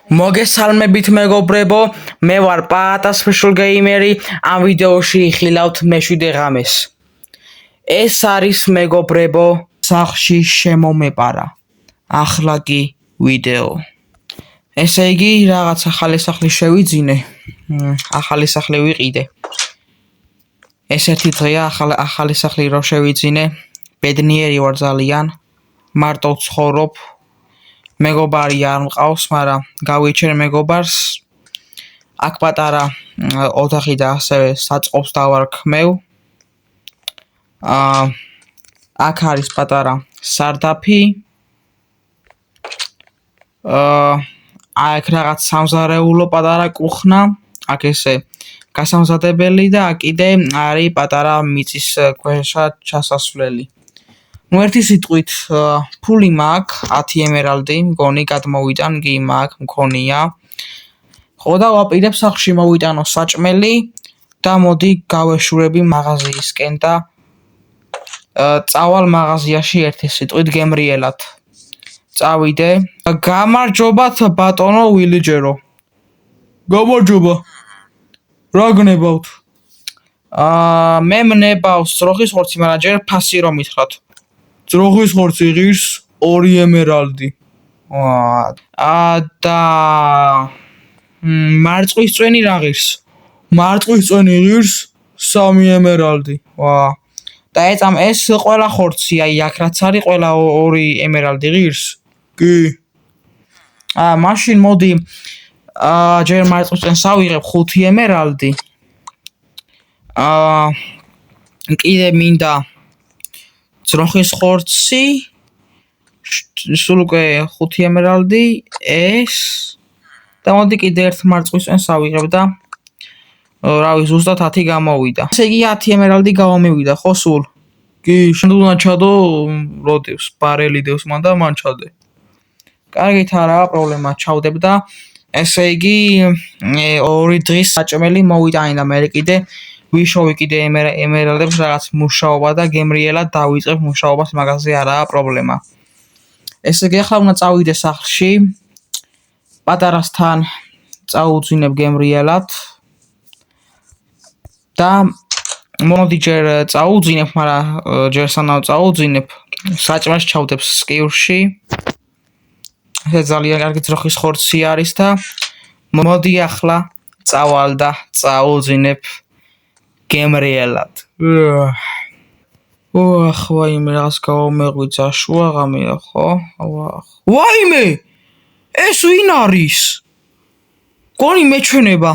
მოგესალმებით მეგობრებო, მე ვარ პაატას Special Gamer-ი, ამ ვიდეოში იხილავთ მე-7 ღამეს. ეს არის მეგობრებო, სახლში შემომეპარა. ახლა კი ვიდეო. ესე იგი, რაღაც ახალი სახლი შევიძინე. ახალი სახლი ვიყიდე. ეს ერთი დღეა ახალი სახლი რო შევიძინე. ბედნიერი ვარ ძალიან. მარტო ვცხოვრობ. მეგობარი არ მყავს, მაგრამ გავიჩენ მეგობარს. აქ პატარა ოთახი და ასევე საწყობს დავარქმევ. აქ არის პატარა სარდაფი. აქ რაღაც სამზარეულო პატარა კუხნა. აქ ესე გასამზადებელი და აქ კიდე არის პატარა მიწის ქვეშა ჩასასვლელი. ერთი სიტყვით ფული მაქვს 10 ემერალდი, მგონი გადმოვიტან, კი მაქვს, მქონია. ხო და ვაპირებ სახლში მოვიტანო საჭმელი და მოდი გავეშურები მაღაზიისკენ და წავალ მაღაზიაში ერთი სიტყვით გემრიელად. წავიდე. გამარჯობათ ბატონო ვილიჯერო. გამარჯობა. რა გნებავთ? მე მნებავს ძროხის ხორცი, მაგრამ ჯერ ფასი რომ მითხრათ. ძროხის ხორცი ღირს 2 ემერალდი. და მარწყვის წვენი რა ღირს? მარწყვის წვენი ღირს 3 ემერალდი. და ეწამ ეს ყველა ხორცი, აი აქ რაც არის ყველა 2 ემერალდი ღირს? კი. მაშინ მოდი ჯერ მარწყვის წვენს ავიღებ 5 ემერალდი. კიდე მინდა ძროხის ხორცი, სულ უკვე 5 ემერალდი, ეს და მოდი კიდე ერთ მარწყვის წვენს ავიღებ და რავი, ზუსტად 10 გამოვიდა. ესე იგი 10 ემერალდი გამომივიდა, ხო სულ? კი, შენდულა ჩადო, როდევს, ბარელი დევს მან და მან ჩადე. კარგით, არაა პრობლემა, ჩავდებ და ესე იგი 2 დღის საჭმელი მოვიტანი და მე კიდე ვიშოვი კიდე ემერალდებს რაღაც მუშაობა და გემრიელად დავიწყებ მუშაობას მაგაზე არაა პრობლემა. ესე იგი ახლა უნდა წავიდე სახლში. პატარასთან წაუძინებ გემრიელად და მოდი ჯერ წაუძინებ, მაგრამ ჯერ სანამ წაუძინებ, საჭმელს ჩავდებ სკივრში. ეს ძალიან კარგი ძროხის ხორცი არის და მოდი ახლა წავალ და წაუძინებ გემრიელად. ვაიმე, რაღაც გავამეღვიძა შუაღამეა, ხო? ვაიმე! ეს ვინ არის? გონი მეჩვენება.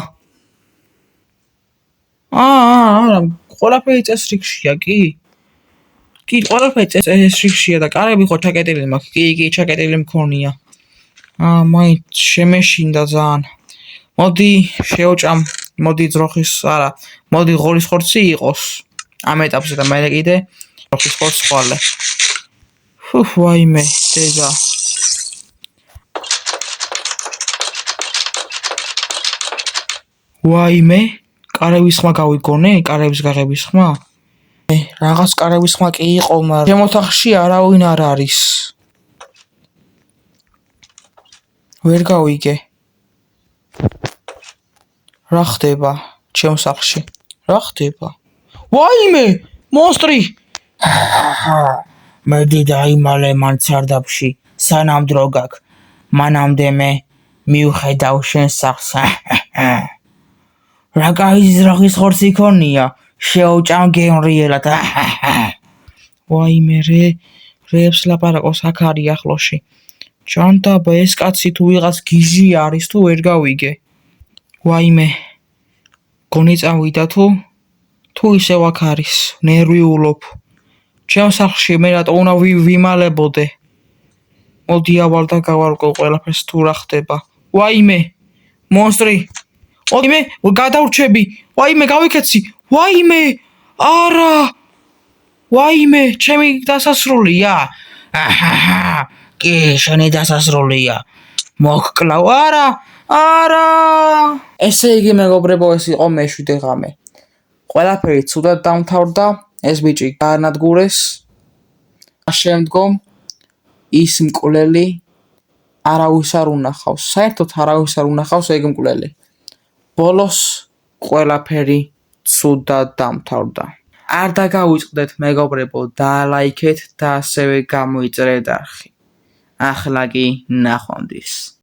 არა, ყველაფერი წესრიგშია, კი? კი, ყველაფერი წესრიგშია და კარები ხო ჩაკეტილი მაქვს. კი, ჩაკეტილი მქონია. მაინც შემეშინდა ძალიან. მოდი შევჭამ, მოდი ძროხის, არა, მოდი ღორის ხორცი იყოს ამ ეტაპზე და მე კიდე ძროხის ხორცს ხვალე. ვაიმე, დედა. ვაიმე, კარების ხმა გავიგონე, კარების გაღების ხმა? რაღაც კარების ხმა კი იყო, მაგრამ ჩემ ოთახში არავინ არ არის. ვერ გავიგე. რა ხდება ჩემ სახლში? რა ხდება? ვაიმე, მონსტრი! მედი დაიმალე მან სარდაფში, სანამ დრო გაქვს. მანამდე მე მივხედავ შენ სახლს. რა კაი ძროხის ხორცი ქონია, შევჭამ გემრიელად. ვაიმე, რეებს ლაპარაკობს აქ არის ახლოში. ჯანდაბა, ეს კაცი თუ ვიღაც გიჟი არის თუ ვერ გავიგე. ვაიმე, გონი წავიდა თუ ისევ აქ არის, ნერვიულობ. ჩემ სახლში მე რატო უნდა ვიმალებოდე? მოდი ავალ და გავარკვევ ყველაფერს თუ რა ხდება. ვაიმე, მონსტრი! ვაიმე, გადავრჩები! ვაიმე, გავიქეცი! ვაიმე! არა! ვაიმე, ჩემი დასასრულია! კი, შენი დასასრულია. მოგკლავ, არა! ესე იგი მეგობრებო, ეს იყო მე-7 ღამე. ყველაფერი ცუდად დამთავრდა, ეს ბიჭი გაანადგურეს. შემდგომ ის მკვლელი არავის არ უნახავს, საერთოდ არავის არ უნახავს ეგ მკვლელი. ბოლოს ყველაფერი ცუდად დამთავრდა. არ დაგავიწყდეთ მეგობრებო, დალაიქეთ და ასევე გამოიწერეთ არხი. ახლა კი ნახვამდის.